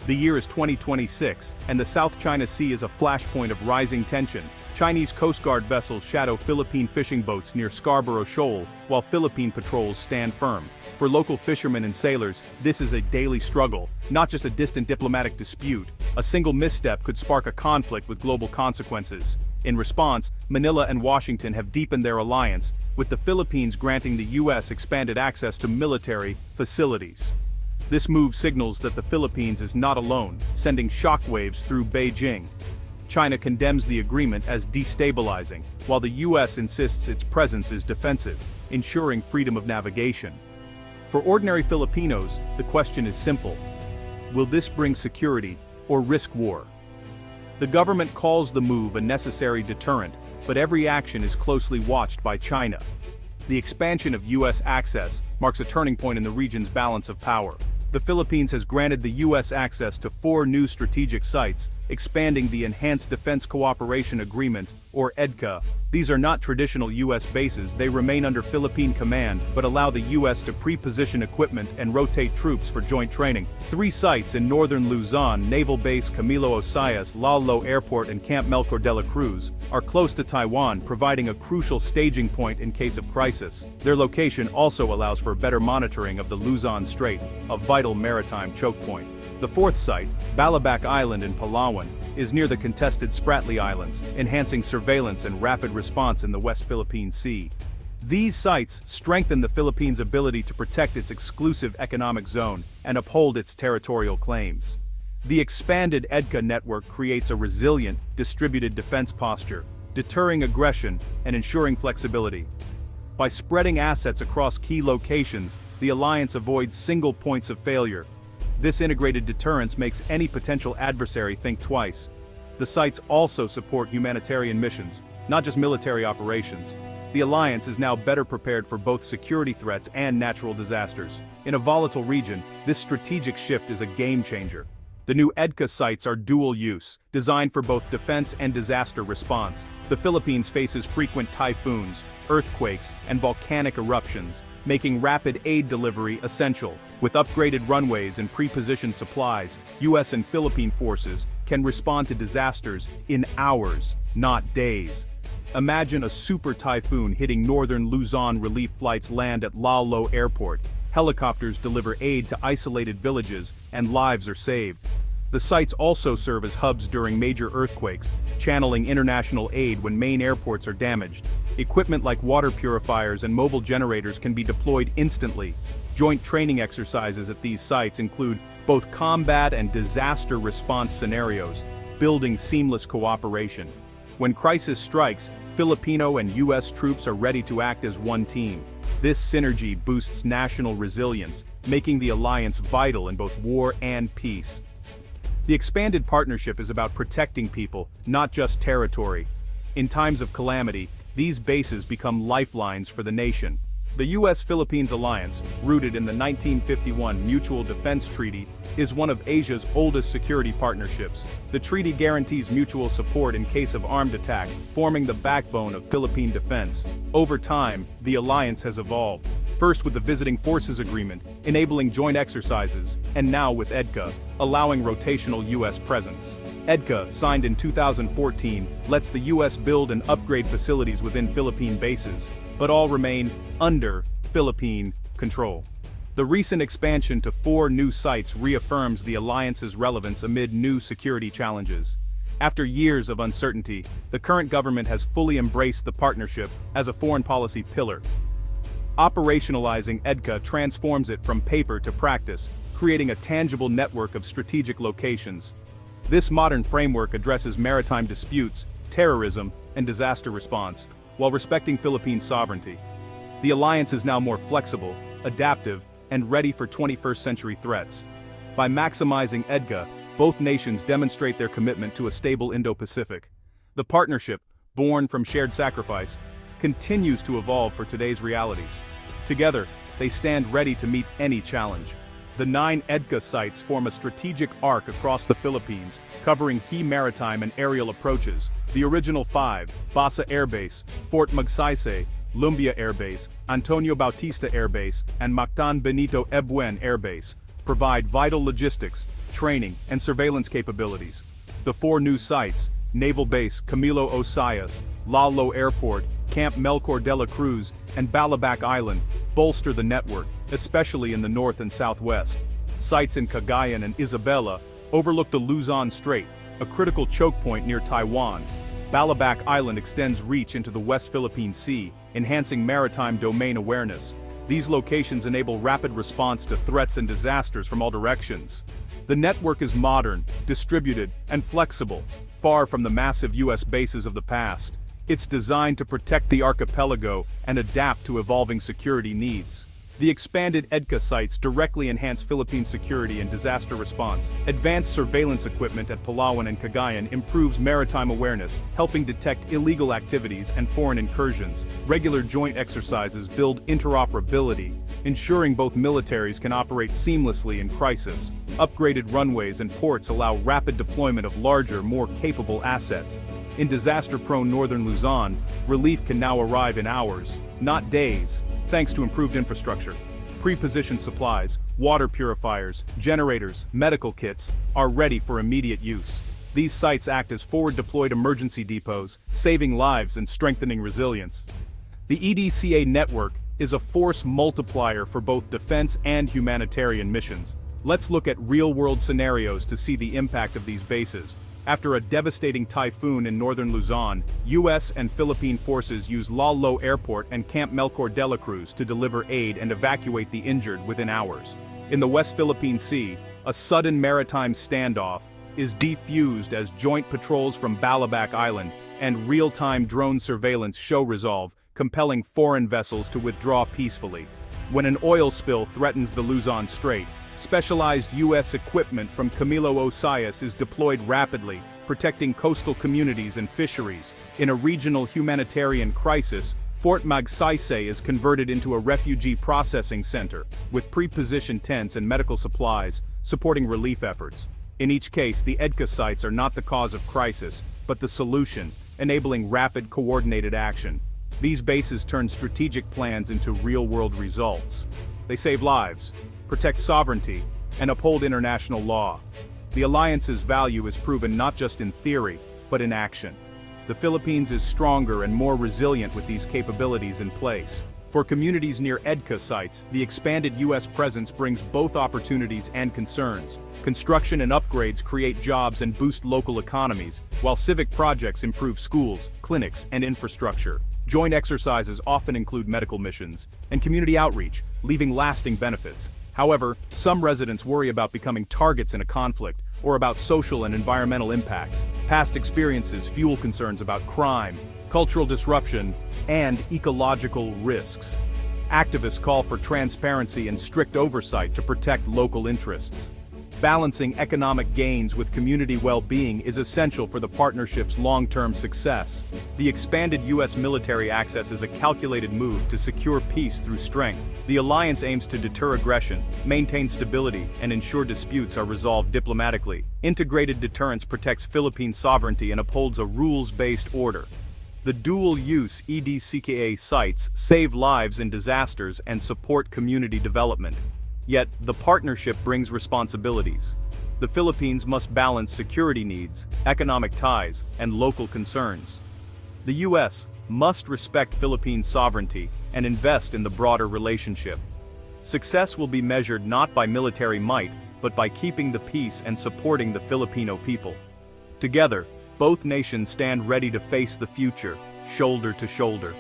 The year is 2026, and the South China Sea is a flashpoint of rising tension. Chinese Coast Guard vessels shadow Philippine fishing boats near Scarborough Shoal, while Philippine patrols stand firm. For local fishermen and sailors, this is a daily struggle, not just a distant diplomatic dispute. A single misstep could spark a conflict with global consequences. In response, Manila and Washington have deepened their alliance, with the Philippines granting the U.S. expanded access to military facilities. This move signals that the Philippines is not alone, sending shockwaves through Beijing. China condemns the agreement as destabilizing, while the U.S. insists its presence is defensive, ensuring freedom of navigation. For ordinary Filipinos, the question is simple: will this bring security or risk war? The government calls the move a necessary deterrent, but every action is closely watched by China. The expansion of U.S. access marks a turning point in the region's balance of power. The Philippines has granted the U.S. access to 4 new strategic sites, expanding the Enhanced Defense Cooperation Agreement, or EDCA. These are not traditional U.S. bases. They remain under Philippine command, but allow the U.S. to pre-position equipment and rotate troops for joint training. 3 sites in northern Luzon, Naval Base Camilo Osayas, Lalo Airport and Camp Melchor de la Cruz, are close to Taiwan, providing a crucial staging point in case of crisis. Their location also allows for better monitoring of the Luzon Strait, a vital maritime choke point. The 4th site, Balabac Island in Palawan, is near the contested Spratly Islands, enhancing surveillance and rapid response in the West Philippine Sea. These sites strengthen the Philippines' ability to protect its exclusive economic zone and uphold its territorial claims. The expanded EDCA network creates a resilient, distributed defense posture, deterring aggression and ensuring flexibility. By spreading assets across key locations, the alliance avoids single points of failure. This integrated deterrence makes any potential adversary think twice. The sites also support humanitarian missions, not just military operations. The alliance is now better prepared for both security threats and natural disasters. In a volatile region, this strategic shift is a game changer. The new EDCA sites are dual use, designed for both defense and disaster response. The Philippines faces frequent typhoons, earthquakes, and volcanic eruptions, making rapid aid delivery essential. With upgraded runways and pre-positioned supplies, U.S. and Philippine forces can respond to disasters in hours, not days. Imagine a super typhoon hitting northern Luzon. Relief flights land at Lalo Airport. Helicopters deliver aid to isolated villages, and lives are saved. The sites also serve as hubs during major earthquakes, channeling international aid when main airports are damaged. Equipment like water purifiers and mobile generators can be deployed instantly. Joint training exercises at these sites include both combat and disaster response scenarios, building seamless cooperation. When crisis strikes, Filipino and U.S. troops are ready to act as one team. This synergy boosts national resilience, making the alliance vital in both war and peace. The expanded partnership is about protecting people, not just territory. In times of calamity, these bases become lifelines for the nation. The U.S.-Philippines alliance, rooted in the 1951 Mutual Defense Treaty, is one of Asia's oldest security partnerships. The treaty guarantees mutual support in case of armed attack, forming the backbone of Philippine defense. Over time, the alliance has evolved, first with the Visiting Forces Agreement, enabling joint exercises, and now with EDCA, allowing rotational U.S. presence. EDCA, signed in 2014, lets the U.S. build and upgrade facilities within Philippine bases, but all remain under Philippine control. The recent expansion to 4 new sites reaffirms the alliance's relevance amid new security challenges. After years of uncertainty, the current government has fully embraced the partnership as a foreign policy pillar. Operationalizing EDCA transforms it from paper to practice, creating a tangible network of strategic locations. This modern framework addresses maritime disputes, terrorism, and disaster response, while respecting Philippine sovereignty. The alliance is now more flexible, adaptive, and ready for 21st century threats. By maximizing EDCA, both nations demonstrate their commitment to a stable Indo-Pacific. The partnership, born from shared sacrifice, continues to evolve for today's realities. Together, they stand ready to meet any challenge. The 9 EDCA sites form a strategic arc across the Philippines, covering key maritime and aerial approaches. The original 5, Basa Air Base, Fort Magsaysay, Lumbia Air Base, Antonio Bautista Air Base, and Mactan Benito Ebuen Air Base, provide vital logistics, training, and surveillance capabilities. The 4 new sites, Naval Base Camilo Osias, Lalo Airport, Camp Melchor de la Cruz, and Balabac Island, bolster the network, especially in the north and southwest. Sites in Cagayan and Isabela overlook the Luzon Strait, a critical choke point near Taiwan. Balabac Island extends reach into the West Philippine Sea, enhancing maritime domain awareness. These locations enable rapid response to threats and disasters from all directions. The network is modern, distributed, and flexible, far from the massive U.S. bases of the past. It's designed to protect the archipelago and adapt to evolving security needs. The expanded EDCA sites directly enhance Philippine security and disaster response. Advanced surveillance equipment at Palawan and Cagayan improves maritime awareness, helping detect illegal activities and foreign incursions. Regular joint exercises build interoperability, ensuring both militaries can operate seamlessly in crisis. Upgraded runways and ports allow rapid deployment of larger, more capable assets. In disaster-prone northern Luzon, relief can now arrive in hours, not days, thanks to improved infrastructure. Pre-positioned supplies, water purifiers, generators, medical kits are ready for immediate use. These sites act as forward-deployed emergency depots, saving lives and strengthening resilience. The EDCA network is a force multiplier for both defense and humanitarian missions. Let's look at real-world scenarios to see the impact of these bases. After a devastating typhoon in northern Luzon, U.S. and Philippine forces used Lalo Airport and Camp Melchor de la Cruz to deliver aid and evacuate the injured within hours. In the West Philippine Sea, a sudden maritime standoff is defused as joint patrols from Balabac Island and real-time drone surveillance show resolve, compelling foreign vessels to withdraw peacefully. When an oil spill threatens the Luzon Strait, specialized U.S. equipment from Camilo Osias is deployed rapidly, protecting coastal communities and fisheries. In a regional humanitarian crisis, Fort Magsaysay is converted into a refugee processing center, with pre-positioned tents and medical supplies, supporting relief efforts. In each case, the EDCA sites are not the cause of crisis, but the solution, enabling rapid, coordinated action. These bases turn strategic plans into real-world results. They save lives, protect sovereignty, and uphold international law. The alliance's value is proven not just in theory, but in action. The Philippines is stronger and more resilient with these capabilities in place. For communities near EDCA sites, the expanded U.S. presence brings both opportunities and concerns. Construction and upgrades create jobs and boost local economies, while civic projects improve schools, clinics, and infrastructure. Joint exercises often include medical missions and community outreach, leaving lasting benefits. However, some residents worry about becoming targets in a conflict, or about social and environmental impacts. Past experiences fuel concerns about crime, cultural disruption, and ecological risks. Activists call for transparency and strict oversight to protect local interests. Balancing economic gains with community well-being is essential for the partnership's long-term success. The expanded U.S. military access is a calculated move to secure peace through strength. The alliance aims to deter aggression, maintain stability, and ensure disputes are resolved diplomatically. Integrated deterrence protects Philippine sovereignty and upholds a rules-based order. The dual-use EDCA sites save lives in disasters and support community development. Yet, the partnership brings responsibilities. The Philippines must balance security needs, economic ties, and local concerns. The U.S. must respect Philippine sovereignty and invest in the broader relationship. Success will be measured not by military might, but by keeping the peace and supporting the Filipino people. Together, both nations stand ready to face the future, shoulder to shoulder.